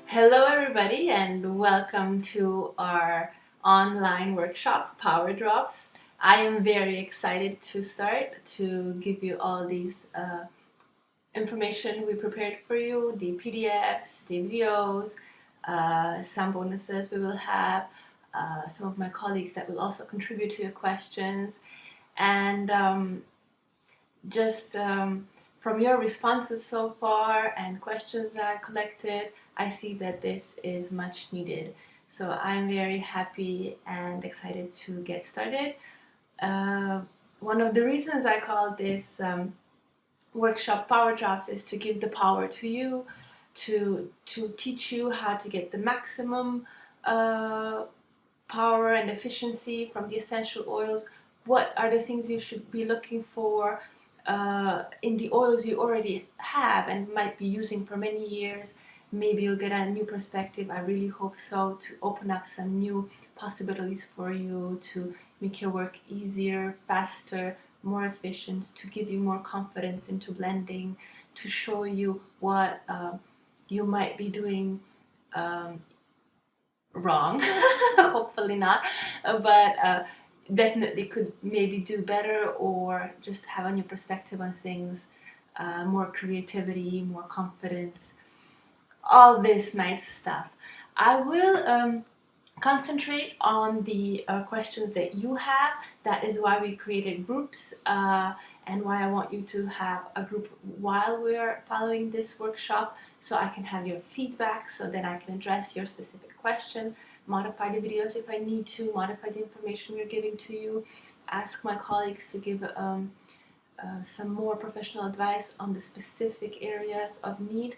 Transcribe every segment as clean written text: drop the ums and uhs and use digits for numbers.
Hello everybody and welcome to our online workshop, Power Drops. I am very excited to start to give you all these information we prepared for you, the PDFs, the videos, some bonuses we will have, some of my colleagues that will also contribute to your questions, and just from your responses so far and questions I collected, I see that this is much needed. So I'm very happy and excited to get started. One of the reasons I call this workshop Power Drops is to give the power to you, to teach you how to get the maximum power and efficiency from the essential oils. What are the things you should be looking for in the oils you already have and might be using for many years? Maybe you'll get a new perspective. I really hope so, to open up some new possibilities for you, to make your work easier, faster, more efficient, to give you more confidence into blending, to show you what you might be doing wrong. Hopefully not, but definitely could maybe do better, or just have a new perspective on things, more creativity, more confidence, all this nice stuff. I will concentrate on the questions that you have. That is why we created groups, and why I want you to have a group while we're following this workshop, so I can have your feedback, so then I can address your specific question, modify the videos if I need to, modify the information we're giving to you, ask my colleagues to give some more professional advice on the specific areas of need.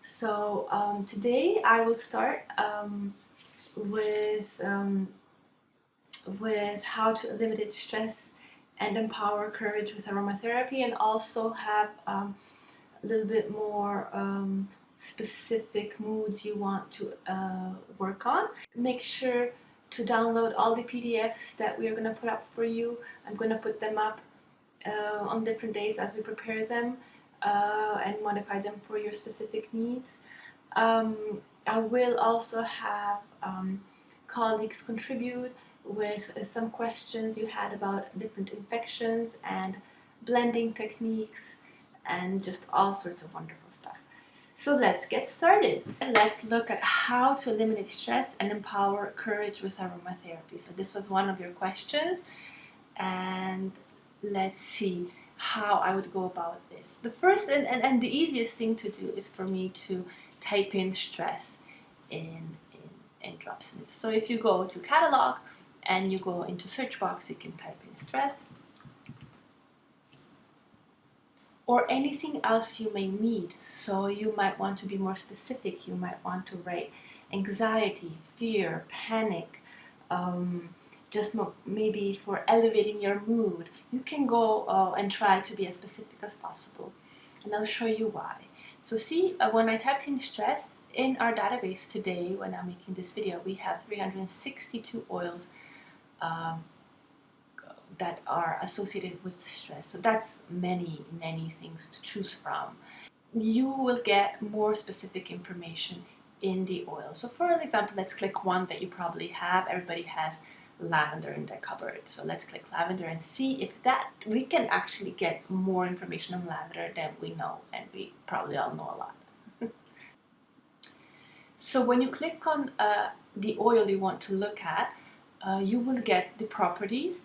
So today I will start with how to eliminate stress and empower courage with aromatherapy, and also have a little bit more specific moods you want to work on. Make sure to download all the PDFs that we are going to put up for you. I'm going to put them up on different days as we prepare them and modify them for your specific needs. I will also have colleagues contribute with some questions you had about different infections and blending techniques, and just all sorts of wonderful stuff. So let's get started. Let's look at how to eliminate stress and empower courage with aromatherapy. So this was one of your questions, and let's see how I would go about this. The first and the easiest thing to do is for me to type in stress in Dropsmith. So if you go to catalog and you go into search box, you can type in stress, or anything else you may need. So you might want to be more specific. You might want to write anxiety, fear, panic, just maybe for elevating your mood. You can go and try to be as specific as possible, and I'll show you why. So see, when I typed in stress in our database today, when I'm making this video, we have 362 oils that are associated with stress. So that's many things to choose from. You will get more specific information in the oil. So for example, let's click one that you probably have. Everybody has lavender in their cupboard. So let's click lavender and see if that we can actually get more information on lavender than we know, and we probably all know a lot. So when you click on the oil you want to look at, you will get the properties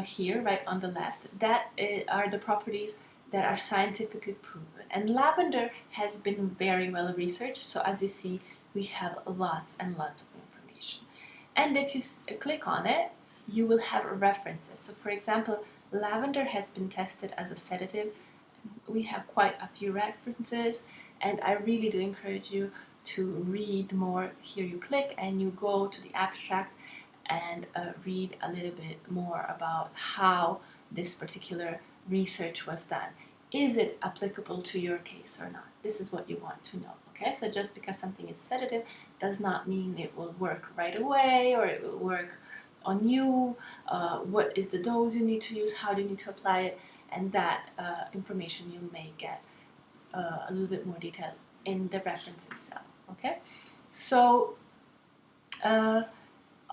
here, right on the left. That are the properties that are scientifically proven. And lavender has been very well researched, so as you see, we have lots and lots of information. And if you click on it, you will have references. So for example, lavender has been tested as a sedative. We have quite a few references, and I really do encourage you to read more. Here you click and you go to the abstract and read a little bit more about how this particular research was done. Is it applicable to your case or not? This is what you want to know, okay? So just because something is sedative does not mean it will work right away, or it will work on you. What is the dose you need to use? How do you need to apply it? And that information you may get a little bit more detail in the reference itself. Okay, so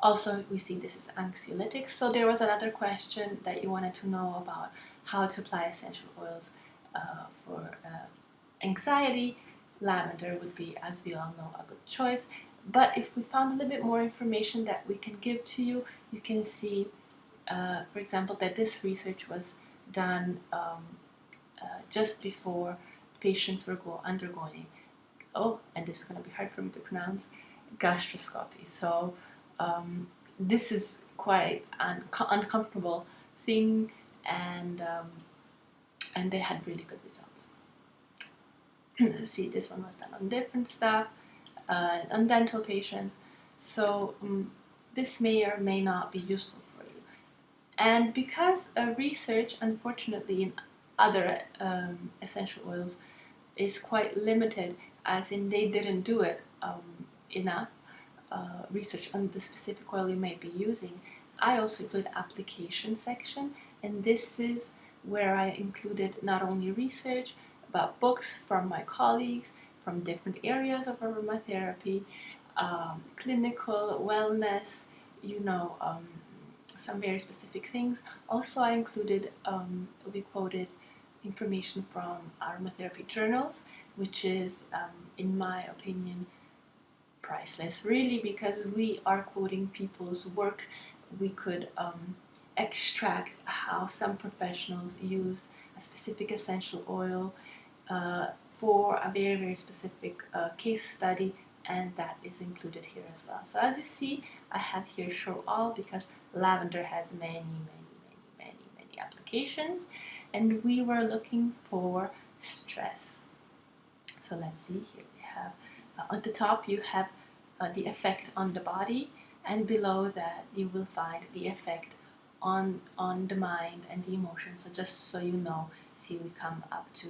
also we see this is anxiolytic. So there was another question that you wanted to know about how to apply essential oils for anxiety. Lavender would be, as we all know, a good choice. But if we found a little bit more information that we can give to you, you can see, for example, that this research was done just before patients were undergoing, and this is going to be hard for me to pronounce, gastroscopy. So this is quite an uncomfortable thing, and they had really good results. See, this one was done on different stuff, on dental patients. So this may or may not be useful for you. And because research, unfortunately, in other essential oils is quite limited, as in they didn't do it enough, research on the specific oil you may be using, I also include application section, and this is where I included not only research but books from my colleagues from different areas of aromatherapy, clinical wellness, some very specific things. Also, I included we quoted information from aromatherapy journals, which is, in my opinion, priceless, really, because we are quoting people's work. We could extract how some professionals use a specific essential oil for a very, very specific case study, and that is included here as well. So as you see, I have here show all because lavender has many applications, and we were looking for stress. So let's see, here we have on the top you have the effect on the body, and below that you will find the effect on the mind and the emotions. So just so you know, see, we come up to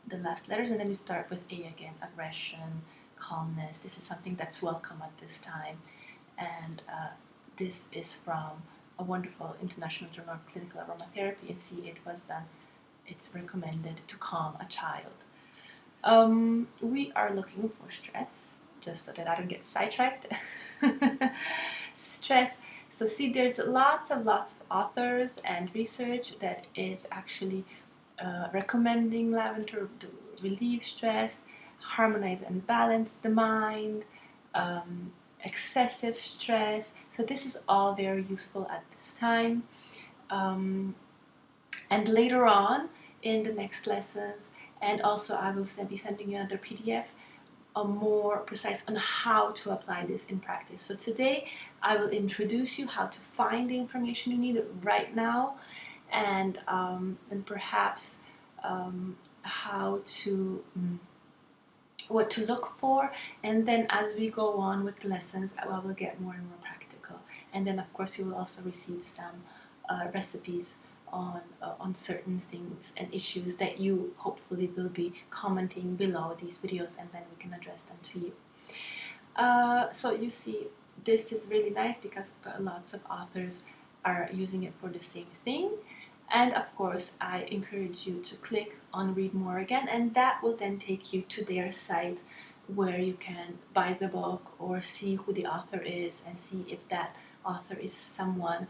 the last letters, and then we start with A again: aggression, calmness. This is something that's welcome at this time, and this is from a wonderful international journal of clinical aromatherapy, and see, it was done. It's recommended to calm a child. We are looking for stress, just so that I don't get sidetracked. Stress. So see, there's lots of authors and research that is actually recommending lavender to relieve stress, harmonize and balance the mind, excessive stress. So this is all very useful at this time. And later on in the next lessons, and also I will be sending you another PDF more precise on how to apply this in practice. So today I will introduce you how to find the information you need right now, and perhaps how to what to look for, and then as we go on with the lessons I will get more and more practical, and then of course you will also receive some recipes on certain things and issues that you hopefully will be commenting below these videos, and then we can address them to you. So you see, this is really nice because lots of authors are using it for the same thing, and of course I encourage you to click on read more again, and that will then take you to their site where you can buy the book or see who the author is and see if that author is someone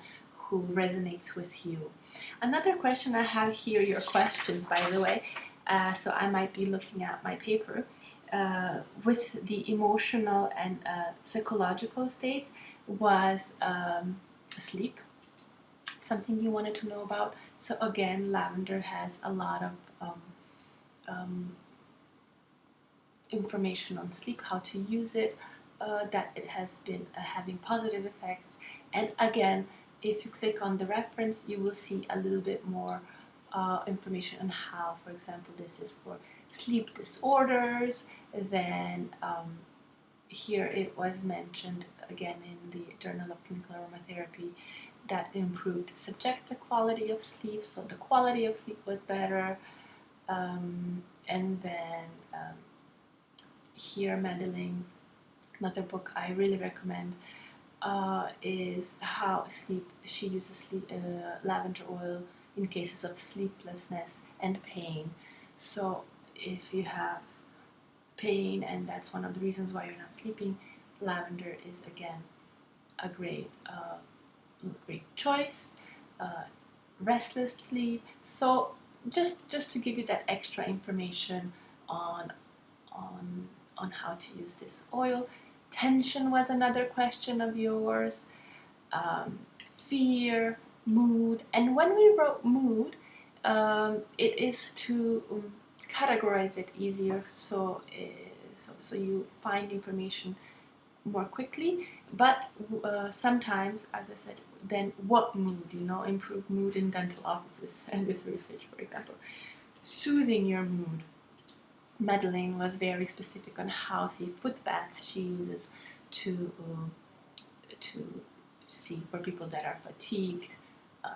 who resonates with you. Another question I have here, your questions by the way, so I might be looking at my paper, with the emotional and psychological states, was sleep, something you wanted to know about. So again, lavender has a lot of information on sleep, how to use it, that it has been having positive effects, and again, if you click on the reference, you will see a little bit more information on how, for example, this is for sleep disorders. Then here it was mentioned again in the Journal of Clinical Aromatherapy that improved subjective quality of sleep, so the quality of sleep was better. And then here, Madeline, another book I really recommend, is how sleep. She uses lavender oil in cases of sleeplessness and pain. So if you have pain, and that's one of the reasons why you're not sleeping, lavender is again a great choice. Restless sleep. So just to give you that extra information on how to use this oil. Tension was another question of yours. Fear, mood, and when we wrote mood, it is to categorize it easier, so you find information more quickly. But sometimes, as I said, then what mood, improve mood in dental offices and this research, for example. Soothing your mood. Madeleine was very specific on how foot baths she uses to see for people that are fatigued,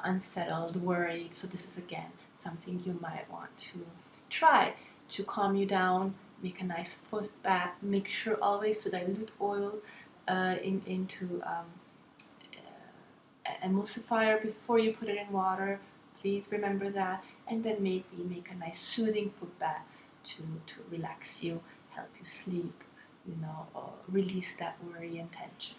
unsettled, worried. So this is again something you might want to try to calm you down. Make a nice foot bath. Make sure always to dilute oil into emulsifier before you put it in water. Please remember that. And then maybe make a nice soothing foot bath to relax you, help you sleep, release that worry and tension.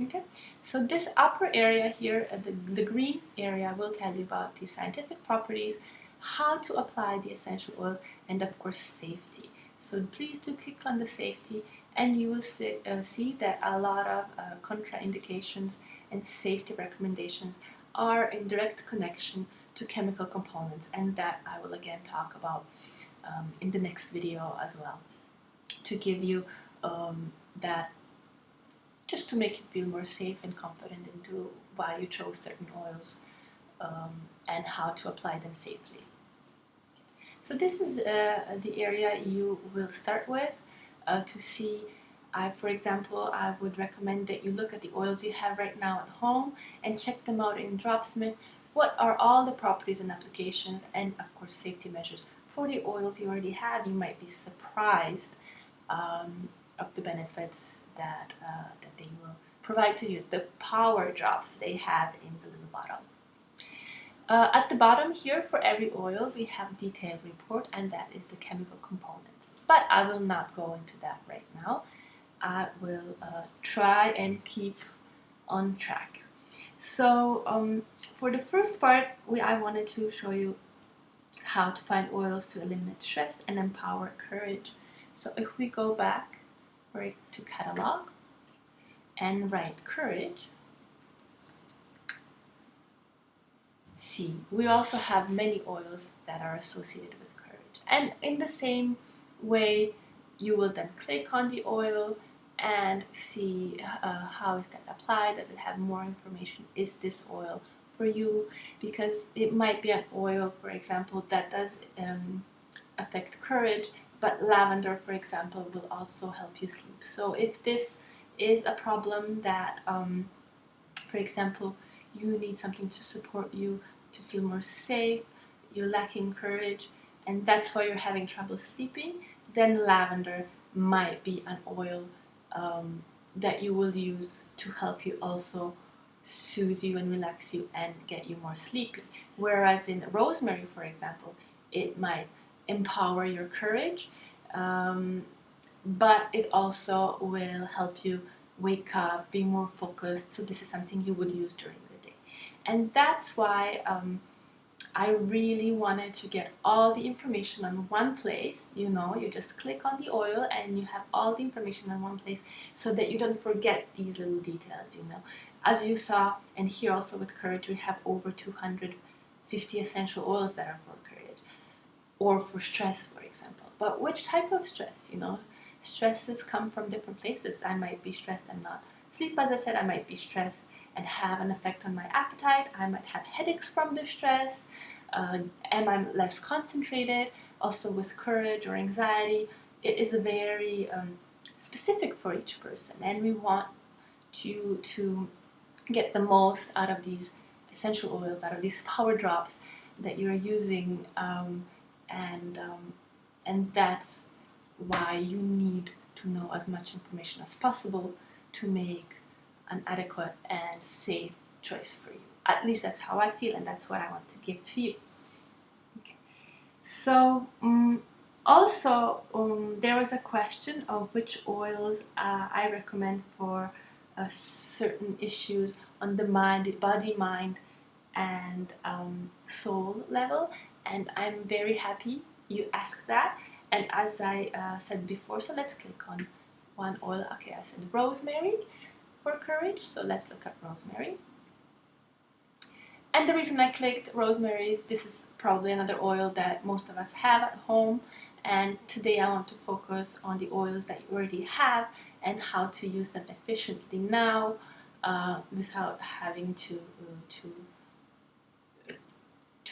Okay, so this upper area here, the green area, will tell you about the scientific properties, how to apply the essential oils, and of course safety. So please do click on the safety, and you will see that a lot of contraindications and safety recommendations are in direct connection to chemical components, and that I will again talk about in the next video as well, to give you that, just to make you feel more safe and confident into why you chose certain oils and how to apply them safely. So this is the area you will start with to see. For example, I would recommend that you look at the oils you have right now at home and check them out in Dropsmith. What are all the properties and applications, and of course safety measures for the oils you already have? You might be surprised of the benefits that they will provide to you. The power drops they have in the little bottle. At the bottom here, for every oil, we have a detailed report, and that is the chemical components. But I will not go into that right now. I will try and keep on track. So for the first part, I wanted to show you how to find oils to eliminate stress and empower courage. So if we go back to catalog and write courage, see, we also have many oils that are associated with courage. And in the same way, you will then click on the oil and see how is that applied. Does it have more information? Is this oil for you? Because it might be an oil, for example, that does affect courage, but lavender, for example, will also help you sleep. So if this is a problem that, for example, you need something to support you to feel more safe, you're lacking courage, and that's why you're having trouble sleeping, then lavender might be an oil that you will use to help you also soothe you and relax you and get you more sleepy. Whereas in rosemary, for example, it might empower your courage, but it also will help you wake up, be more focused. So this is something you would use during the day. And that's why I really wanted to get all the information on one place. You just click on the oil and you have all the information on one place, so that you don't forget these little details. As you saw, and here also with courage, we have over 250 essential oils that are for courage, or for stress, for example. But which type of stress? Stresses come from different places. I might be stressed and not sleep, as I said. I might be stressed and have an effect on my appetite. I might have headaches from the stress. Am I less concentrated? Also with courage or anxiety, it is very specific for each person, and we want you to get the most out of these essential oils, out of these power drops that you're using, and that's why you need to know as much information as possible to make an adequate and safe choice for you. At least that's how I feel, and that's what I want to give to you. Okay. So Also, there was a question of which oils I recommend for certain issues on the mind, body, mind, and soul level, and I'm very happy you asked that. And as I said before, so let's click on one oil. Okay, I said rosemary for courage, so let's look at rosemary. And the reason I clicked rosemary is this is probably another oil that most of us have at home, and today I want to focus on the oils that you already have and how to use them efficiently now without having to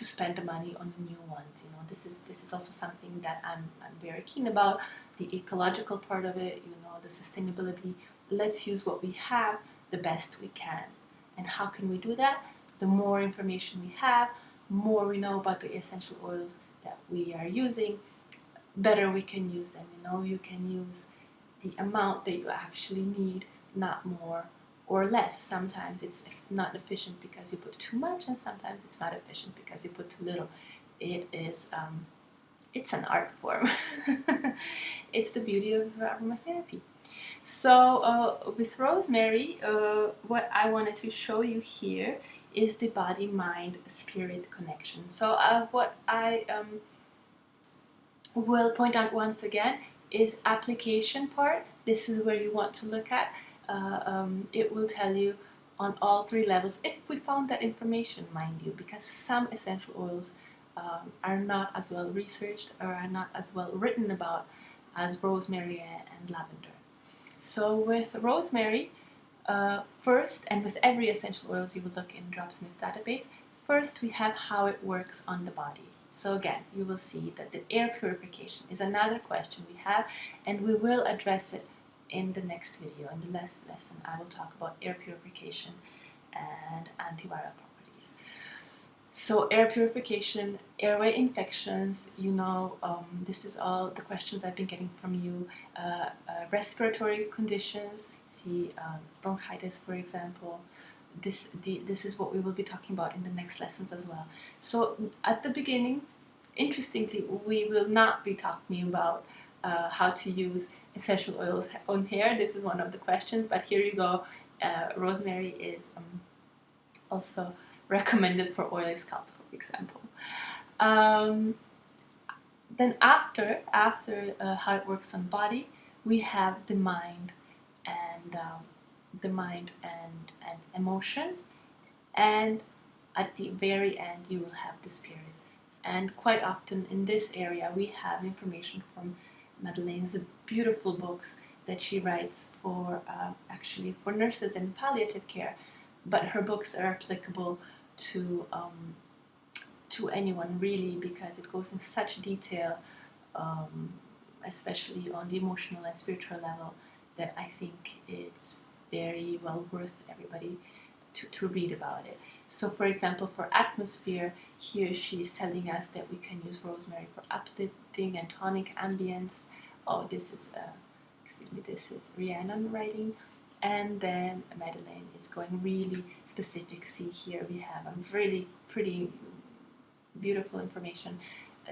spend the money on the new ones. You know, this is also something that I'm very keen about, the ecological part of it, you know, the sustainability. Let's use what we have the best we can. And how can we do that? The more information we have, more we know about the essential oils that we are using, better we can use them. You know, you can use the amount that you actually need, not more or less. Sometimes it's not efficient because you put too much, and sometimes it's not efficient because you put too little. It is it's an art form. It's the beauty of aromatherapy. So with rosemary, what I wanted to show you here is the body, mind, spirit connection. So what I will point out once again is application part. This is where you want to look at. It will tell you on all three levels if we found that information, mind you, because some essential oils are not as well researched or are not as well written about as rosemary and lavender. So with rosemary, first, and with every essential oils you will look in Dropsmith database, first we have how it works on the body. So again, you will see that the air purification is another question we have, and we will address it in the next video. In the next lesson, I will talk about air purification and antiviral properties. So air purification, airway infections, you know, this is all the questions I've been getting from you. Respiratory conditions, see bronchitis, for example. This is what we will be talking about in the next lessons as well. So at the beginning, interestingly, we will not be talking about how to use essential oils on hair. This is one of the questions, but here you go. Rosemary is also recommended for oily scalp, for example. Then after how it works on body, we have the mind and emotions, and at the very end you will have the spirit. And quite often in this area we have information from Madeleine's beautiful books that she writes for actually for nurses in palliative care, but her books are applicable to anyone really, because it goes in such detail, especially on the emotional and spiritual level, that I think it's very well worth everybody to read about it. So for example, for atmosphere, here she's telling us that we can use rosemary for uplifting and tonic ambience. Oh, this is this is Rhiannon writing, and then Madeleine is going really specific. See here we have a really pretty beautiful information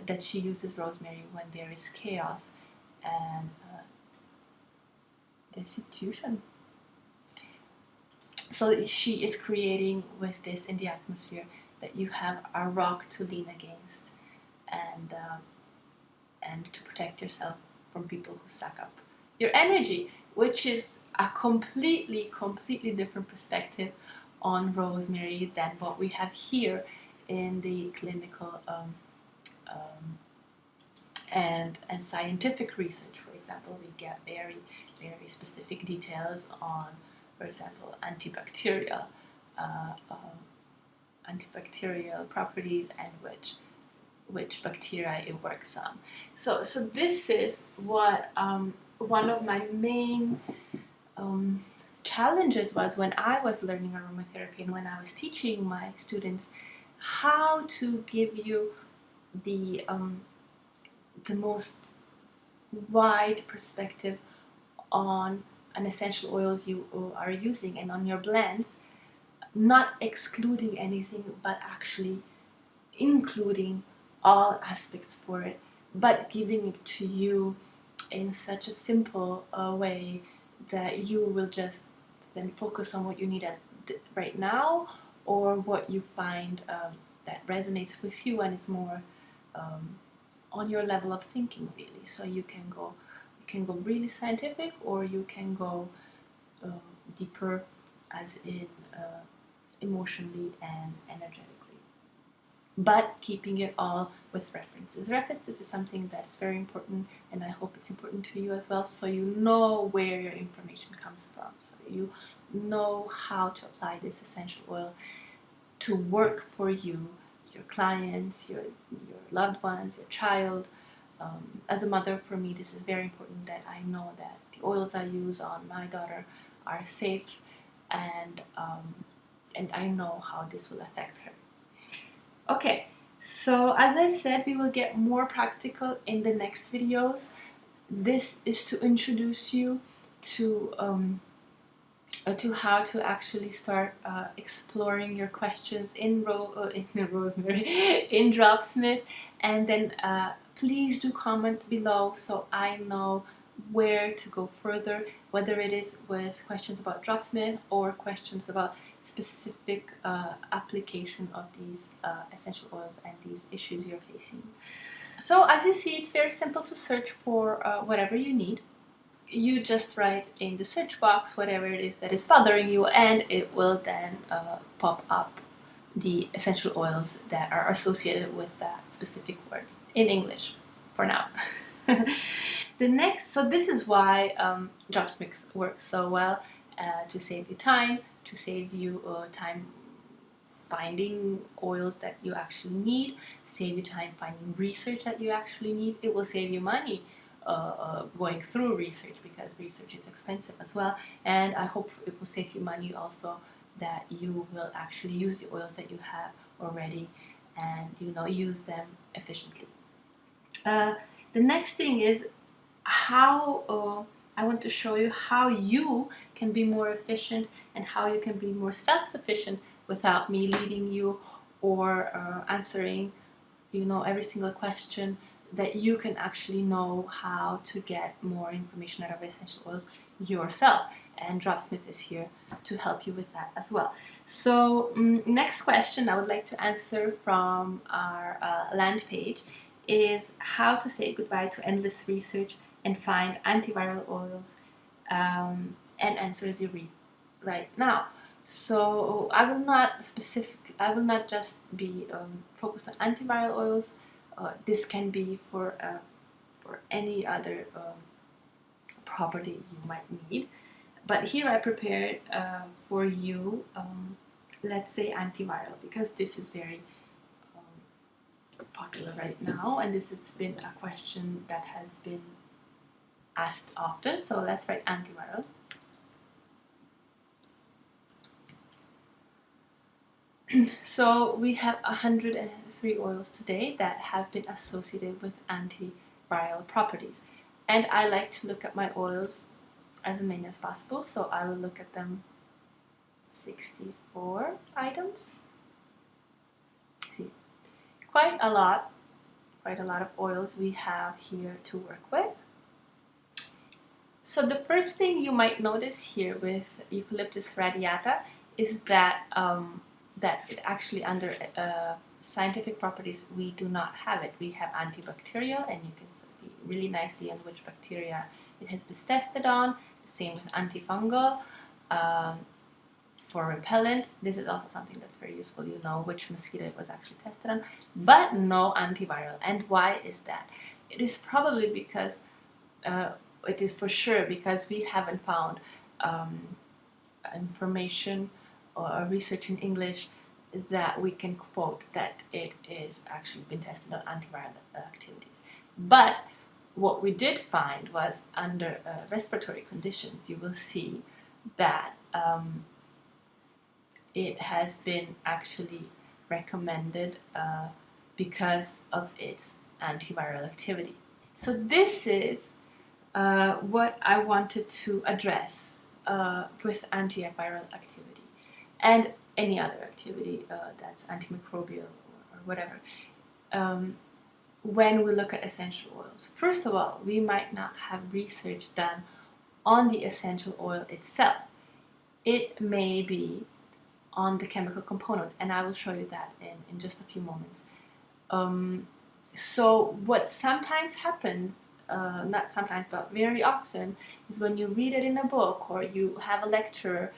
that she uses rosemary when there is chaos and destitution. So she is creating with this in the atmosphere that you have a rock to lean against, and to protect yourself from people who suck up your energy, which is a completely different perspective on rosemary than what we have here in the clinical and scientific research. For example, we get very specific details on, for example, antibacterial properties and which bacteria it works on. So this is what one of my main challenges was when I was learning aromatherapy and when I was teaching my students how to give you the most wide perspective on an essential oils you are using and on your blends, not excluding anything but actually including all aspects for it, but giving it to you in such a simple way that you will just then focus on what you need at right now, or what you find that resonates with you and is more on your level of thinking, really. So you can go really scientific, or you can go deeper, as in emotionally and energetically, but keeping it all with references. References is something that's very important, and I hope it's important to you as well, so you know where your information comes from, so you know how to apply this essential oil to work for you, your clients, your loved ones, your child. As a mother, for me, this is very important, that I know that the oils I use on my daughter are safe, and I know how this will affect her. Okay, so as I said, we will get more practical in the next videos. This is to introduce you to how to actually start exploring your questions in Rosemary, in Dropsmith, and then please do comment below so I know where to go further, whether it is with questions about Dropsmith or questions about specific application of these essential oils and these issues you're facing. So as you see, it's very simple to search for whatever you need. You just write in the search box whatever it is that is bothering you, and it will then pop up the essential oils that are associated with that specific word in English for now. So this is why Dropsmith works so well, to save you time, time finding oils that you actually need, save you time finding research that you actually need. It will save you money going through research, because research is expensive as well, and I hope it will save you money also, that you will actually use the oils that you have already, and use them efficiently. The next thing is how I want to show you how you can be more efficient and how you can be more self-sufficient without me leading you or answering every single question, that you can actually know how to get more information out of essential oils yourself, and Dropsmith is here to help you with that as well. So next question I would like to answer from our land page is how to say goodbye to endless research and find antiviral oils, and answers you read right now. So I will not just be focused on antiviral oils. This can be for any other property you might need. But here I prepared for you, let's say antiviral, because this is very popular right now, and this has been a question that has been asked often. So let's write antiviral. So we have 103 oils today that have been associated with antiviral properties, and I like to look at my oils as many as possible, so I will look at them 64 items. See, quite a lot of oils we have here to work with. So the first thing you might notice here with Eucalyptus radiata is that that it actually, under scientific properties, we do not have it. We have antibacterial, and you can see really nicely on which bacteria it has been tested on. The same with antifungal. For repellent, this is also something that's very useful. You know which mosquito it was actually tested on, but no antiviral. And why is that? It is probably because it is for sure because we haven't found information or research in English that we can quote that it is actually been tested on antiviral activities. But what we did find was under respiratory conditions, you will see that it has been actually recommended because of its antiviral activity. So this is what I wanted to address with antiviral activity and any other activity that's antimicrobial or whatever. when we look at essential oils. First of all, we might not have research done on the essential oil itself. It may be on the chemical component, and I will show you that in just a few moments. So what sometimes happens, not sometimes but very often, is when you read it in a book or you have a lecturer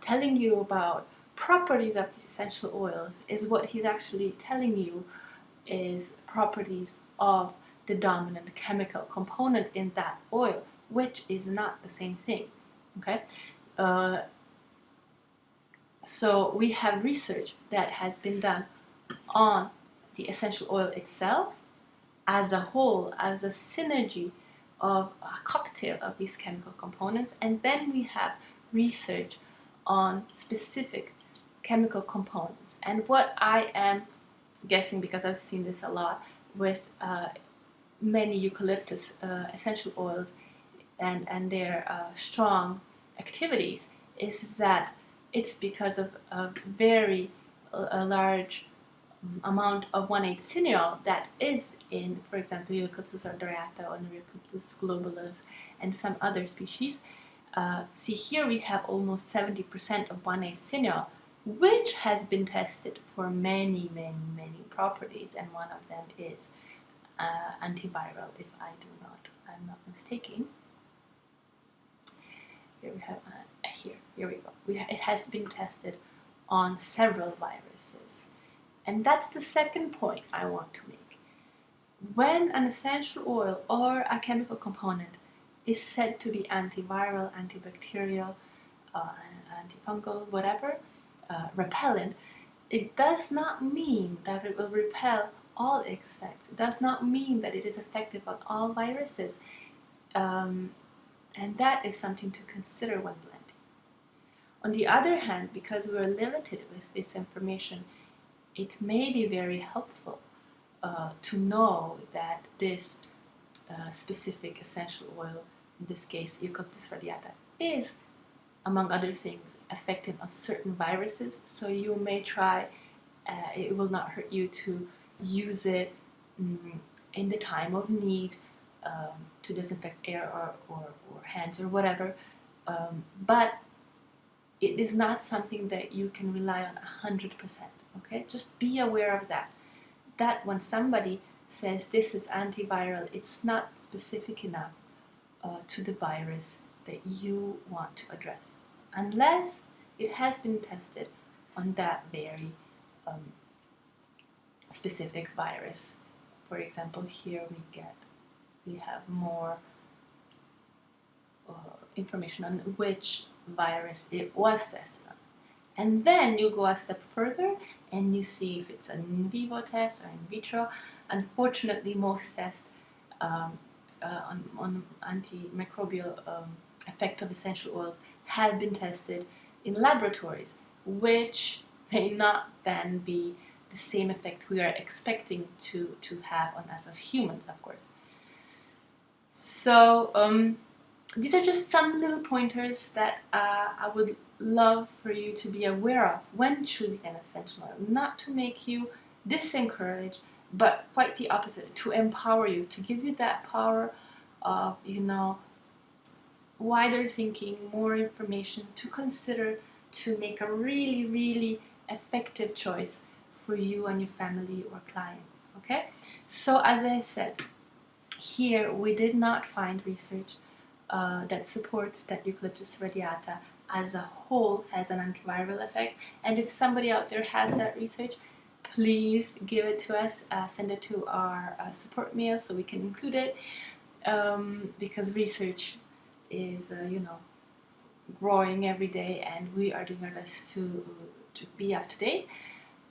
telling you about properties of these essential oils, is what he's actually telling you is properties of the dominant chemical component in that oil, which is not the same thing. Okay, so we have research that has been done on the essential oil itself as a whole, as a synergy of a cocktail of these chemical components, and then we have research on specific chemical components. And what I am guessing, because I've seen this a lot with many eucalyptus essential oils and their strong activities, is that it's because of a very large amount of 1,8-cineol that is in, for example, Eucalyptus radiata or Eucalyptus globulus and some other species. See here we have almost 70% of 1,8-cineol, which has been tested for many properties, and one of them is antiviral, if I'm not mistaken. Here we have here we go. It has been tested on several viruses, and that's the second point I want to make. When an essential oil or a chemical component is said to be antiviral, antibacterial, antifungal, whatever, repellent, it does not mean that it will repel all insects. It does not mean that it is effective on all viruses. And that is something to consider when blending. On the other hand, because we're limited with this information, it may be very helpful to know that this specific essential oil, in this case Eucalyptus radiata, is, among other things, effective on certain viruses. So you may try, it will not hurt you to use it in the time of need, to disinfect air or hands or whatever, but it is not something that you can rely on 100%. Okay, just be aware of that. That when somebody says this is antiviral, it's not specific enough to the virus that you want to address, unless it has been tested on that very specific virus. For example, here we have more information on which virus it was tested on. And then you go a step further and you see if it's an in vivo test or in vitro. Unfortunately, most tests on antimicrobial effect of essential oils have been tested in laboratories, which may not then be the same effect we are expecting to have on us as humans, of course. So these are just some little pointers that I would love for you to be aware of when choosing an essential oil, not to make you disencourage, but quite the opposite, to empower you, to give you that power of, wider thinking, more information to consider, to make a really effective choice for you and your family or clients. Okay, so as I said, here we did not find research that supports that Eucalyptus radiata as a whole has an antiviral effect. And if somebody out there has that research, please give it to us, send it to our support mail so we can include it, because research is growing every day, and we are doing our best to be up to date.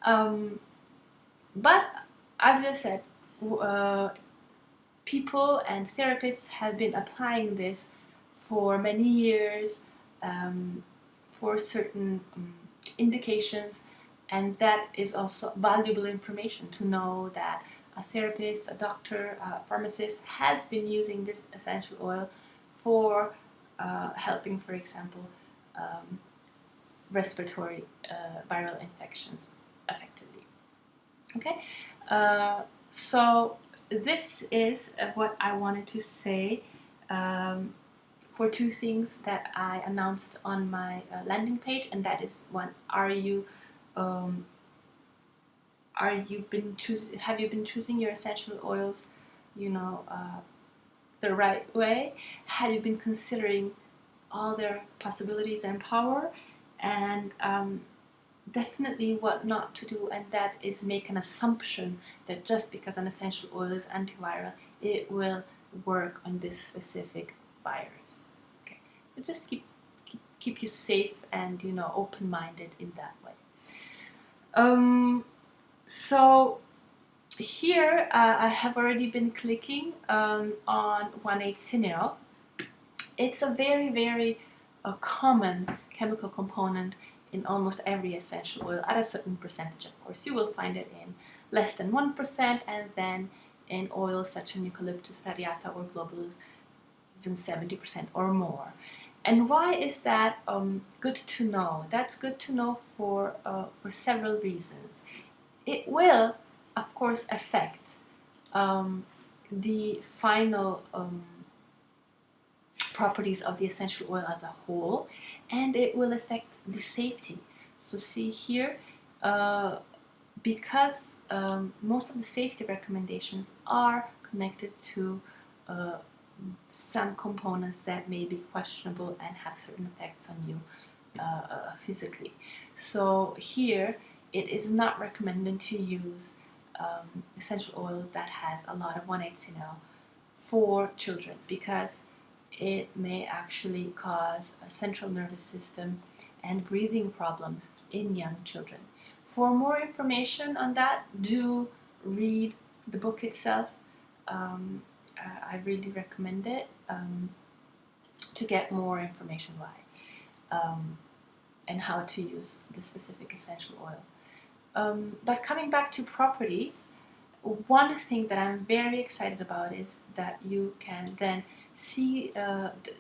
But as I said, people and therapists have been applying this for many years for certain indications, and that is also valuable information to know that a therapist, a doctor, a pharmacist has been using this essential oil for helping, for example, respiratory viral infections effectively. Okay, So this is what I wanted to say for two things that I announced on my landing page, and that is one: have you been choosing your essential oils, the right way? Have you been considering all their possibilities and power? And definitely what not to do, and that is make an assumption that just because an essential oil is antiviral, it will work on this specific virus. Okay, so just keep you safe and open-minded in that way. So here I have already been clicking on 1,8-cineol. It's a very common chemical component in almost every essential oil at a certain percentage. Of course, you will find it in less than 1%, and then in oils such as eucalyptus radiata or globulus, even 70% or more. And why is that good to know? That's good to know for several reasons. It will, of course, affect the final properties of the essential oil as a whole, and it will affect the safety. So see here, because most of the safety recommendations are connected to some components that may be questionable and have certain effects on you physically. So here it is not recommended to use essential oils that has a lot of 1,8-cineol for children, because it may actually cause a central nervous system and breathing problems in young children. For more information on that, do read the book itself. I really recommend it to get more information why and how to use the specific essential oil. But coming back to properties, one thing that I'm very excited about is that you can then see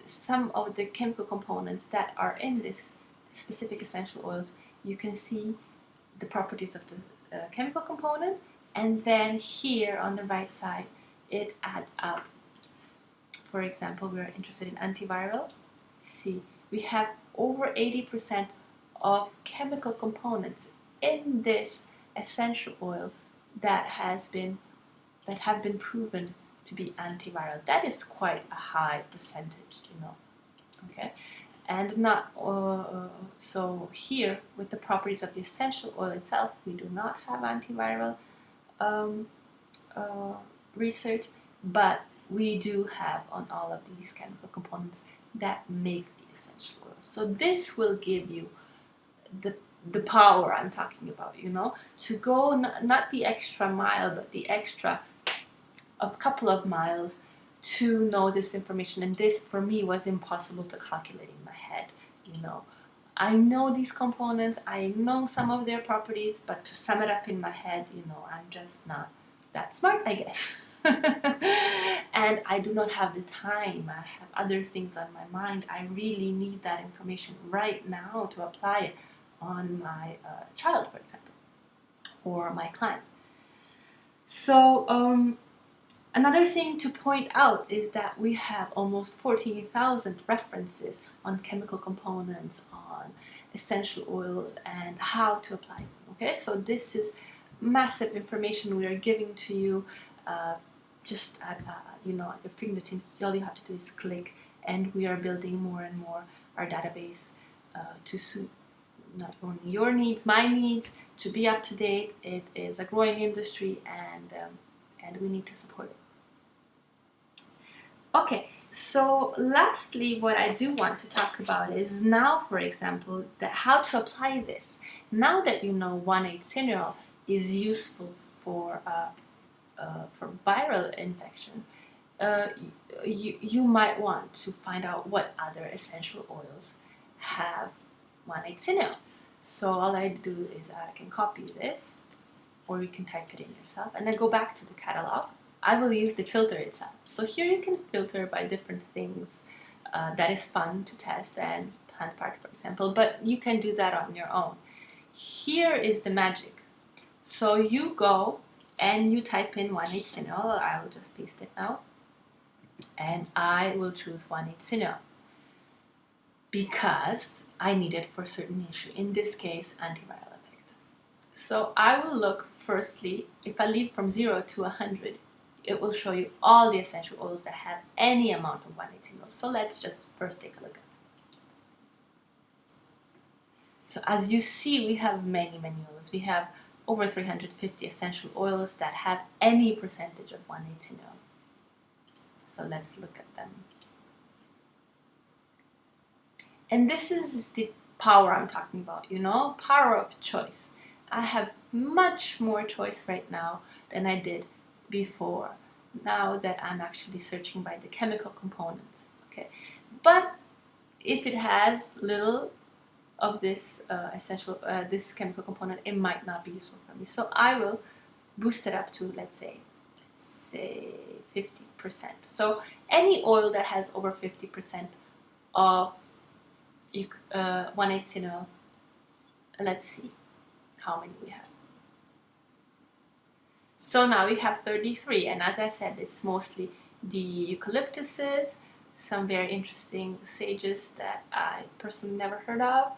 some of the chemical components that are in this specific essential oils. You can see the properties of the chemical component, and then here on the right side it adds up. For example, we are interested in antiviral. See, we have over 80% of chemical components in this essential oil that have been proven to be antiviral. That is quite a high percentage, okay? And not so here with the properties of the essential oil itself, we do not have antiviral research, but we do have on all of these chemical components that make the essential oil. So this will give you the power I'm talking about, to go not the extra mile, but the extra of couple of miles to know this information. And this for me was impossible to calculate in my head. I know these components, I know some of their properties, but to sum it up in my head, I'm just not that smart, I guess. And I do not have the time. I have other things on my mind. I really need that information right now to apply it on my child, for example, or my client. So another thing to point out is that we have almost 14,000 references on chemical components, on essential oils, and how to apply them. Okay, so this is massive information we are giving to you just at your fingertips. All you have to do is click, and we are building more and more our database to suit not only your needs, my needs, to be up to date. It is a growing industry, and we need to support it. Okay, so lastly, what I do want to talk about is now, for example, how to apply this. Now that you know 1,8-cineol is useful for viral infection, you might want to find out what other essential oils have 1,8-cineol. So all I do is I can copy this, or you can type it in yourself, and then go back to the catalog. I will use the filter itself. So here you can filter by different things that is fun to test, and plant part, for example, but you can do that on your own. Here is the magic. So you go and you type in 1,8 cineol. I will just paste it now, and I will choose 1,8 cineol because I need it for a certain issue, in this case antiviral effect. So I will look firstly, if I leave from 0 to 100, it will show you all the essential oils that have any amount of 1,8 cineol. So let's just first take a look at them. So as you see, we have many oils. We have over 350 essential oils that have any percentage of 1,8 cineol. So let's look at them. And this is the power I'm talking about, you know, power of choice. I have much more choice right now than I did before, now that I'm actually searching by the chemical components, okay? But if it has little of this this chemical component, it might not be useful for me. So I will boost it up to, let's say 50%. So any oil that has over 50% of 1,8 cineol, let's see how many we have. So now we have 33, and as I said, it's mostly the eucalyptuses, some very interesting sages that I personally never heard of.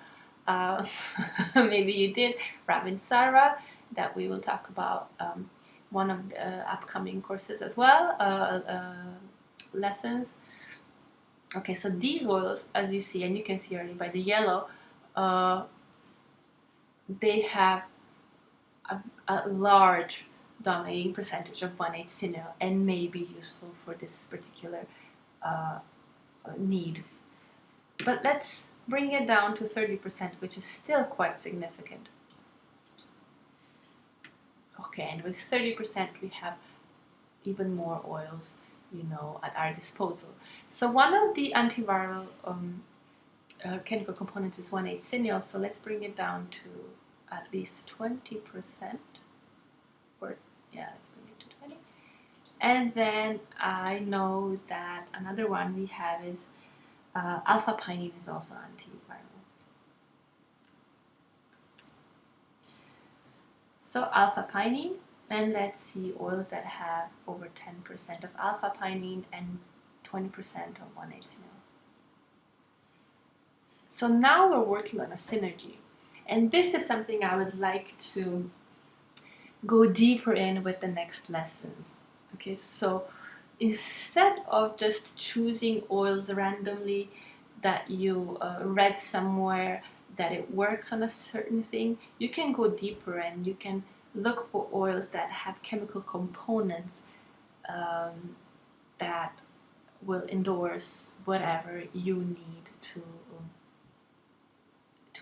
Maybe you did, Ravinsara, that we will talk about one of the upcoming courses as well, lessons. Okay, so these oils, as you see, and you can see already by the yellow, they have a large dominating percentage of 1,8 cineol and may be useful for this particular need. But let's bring it down to 30%, which is still quite significant. Okay, and with 30% we have even more oils, you know, at our disposal. So one of the antiviral chemical components is 1,8 cineol, so let's bring it down to at least 20%. Or yeah, let's bring it to 20. And then I know that another one we have is alpha pinene is also antiviral. So alpha pinene, and let's see oils that have over 10% of alpha pinene and 20% of 1,8 cineol. So now we're working on a synergy, and this is something I would like to go deeper in with the next lessons. Okay, so instead of just choosing oils randomly that you read somewhere that it works on a certain thing, you can go deeper and you can look for oils that have chemical components that will endorse whatever you need to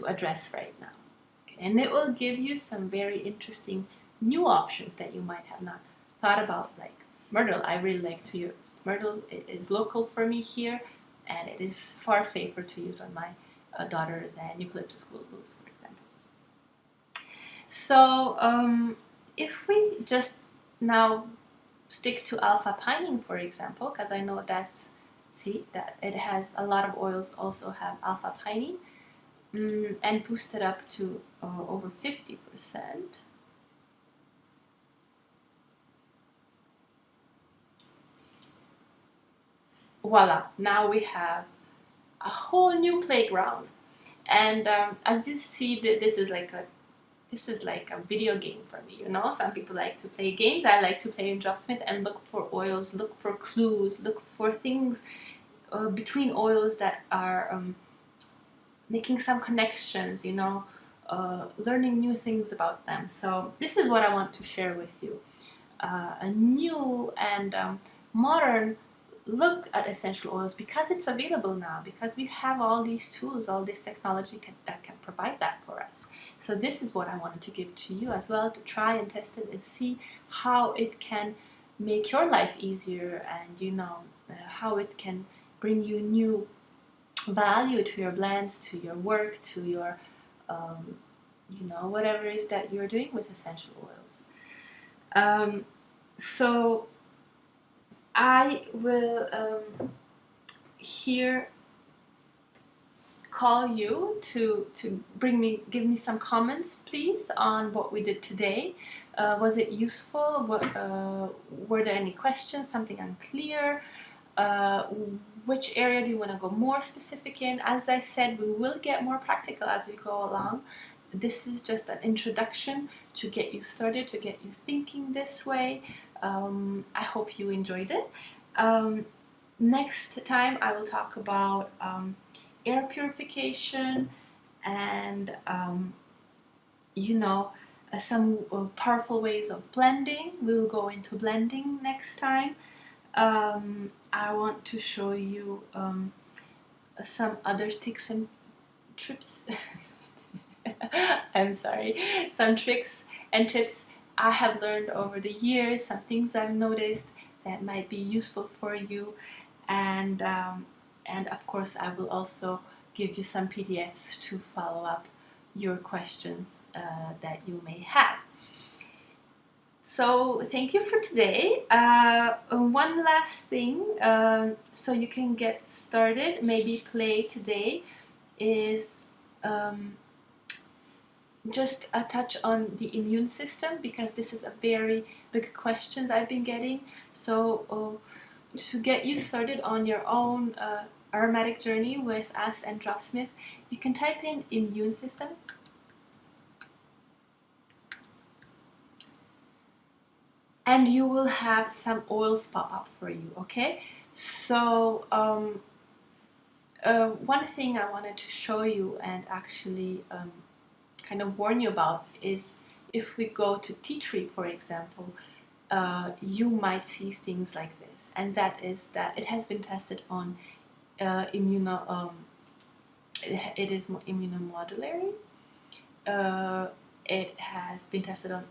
address right now. Okay. And it will give you some very interesting new options that you might have not thought about, like myrtle. I really like to use myrtle. It is local for me here, and it is far safer to use on my daughter than eucalyptus bulbous, for example. So if we just now stick to alpha pinene, for example, because I know that's, see that it has a lot of oils also have alpha pinene, and boost it up to over 50%. Voila, now we have a whole new playground. And as you see, this is like a video game for me, you know. Some people like to play games. I like to play in Dropsmith and look for oils, look for clues, look for things between oils that are making some connections, you know, learning new things about them. So this is what I want to share with you. A new and modern look at essential oils, because it's available now, because we have all these tools, all this technology that can provide that for us. So this is what I wanted to give to you as well, to try and test it and see how it can make your life easier, and you know, how it can bring you new value to your blends, to your work, to your you know, whatever it is that you're doing with essential oils. So I will here call you to give me some comments, please, on what we did today. Was it useful? Were there any questions, something unclear? Which area do you want to go more specific in? As I said, we will get more practical as we go along. This is just an introduction to get you started, to get you thinking this way. I hope you enjoyed it. Next time I will talk about air purification and some powerful ways of blending. We will go into blending next time. I want to show you some other tips and trips. I'm sorry, some tricks and tips I have learned over the years, some things I've noticed that might be useful for you, and of course I will also give you some PDFs to follow up your questions that you may have. So thank you for today. One last thing, so you can get started, maybe play today, is just a touch on the immune system, because this is a very big question I've been getting. So to get you started on your own aromatic journey with us and Dropsmith, you can type in immune system. And you will have some oils pop up for you, okay? So one thing I wanted to show you and actually kind of warn you about is, if we go to tea tree, for example, you might see things like this, and that is that it has been tested on it is immunomodulatory. It has been tested on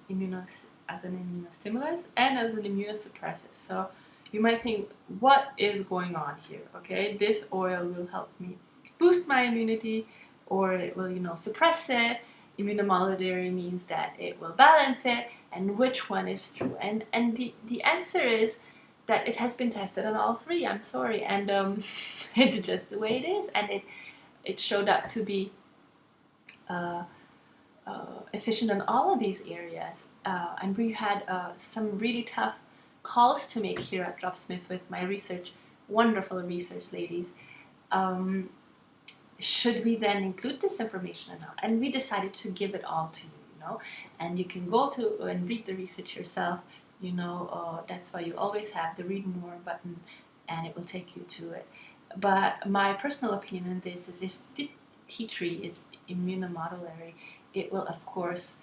as an immunostimulus and as an immunosuppressive. So you might think, what is going on here? Okay, this oil will help me boost my immunity, or it will, suppress it. Immunomodulatory means that it will balance it, and which one is true? And the answer is that it has been tested on all three. I'm sorry, and it's just the way it is, and it showed up to be efficient in all of these areas. And we had some really tough calls to make here at Dropsmith with my research, wonderful research ladies. Should we then include this information or not? And we decided to give it all to you, and you can go to and read the research yourself. That's why you always have the read more button, and it will take you to it. But my personal opinion on this is, if the tea tree is immunomodulatory, it will of course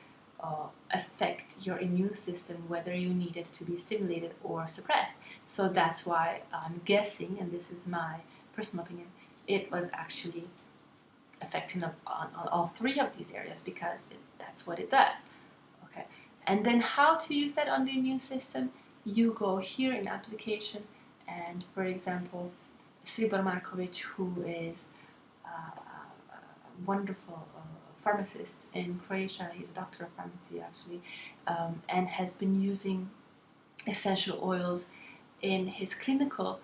affect your immune system, whether you need it to be stimulated or suppressed. So that's why I'm guessing, and this is my personal opinion, it was actually affecting on all three of these areas, because that's what it does. Okay, and then how to use that on the immune system? You go here in application, and for example, Sribor Markovic, who is a wonderful pharmacist in Croatia, he's a doctor of pharmacy actually, and has been using essential oils in his clinical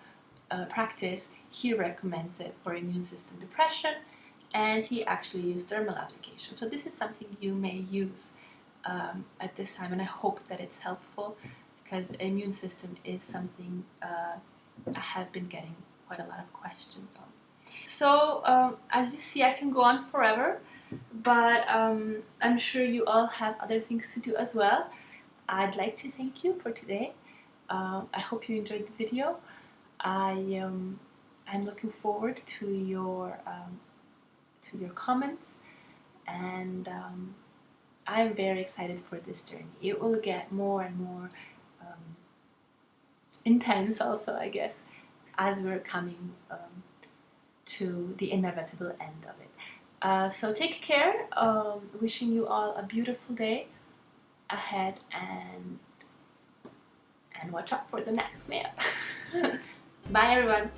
practice. He recommends it for immune system depression, and he actually used dermal application. So this is something you may use at this time, and I hope that it's helpful, because immune system is something I have been getting quite a lot of questions on. So as you see, I can go on forever, but I'm sure you all have other things to do as well. I'd like to thank you for today. I hope you enjoyed the video. I'm looking forward to your comments, and I'm very excited for this journey. It will get more and more intense also, I guess, as we're coming to the inevitable end of it. So take care. Wishing you all a beautiful day ahead, and watch out for the next mail. Bye everyone.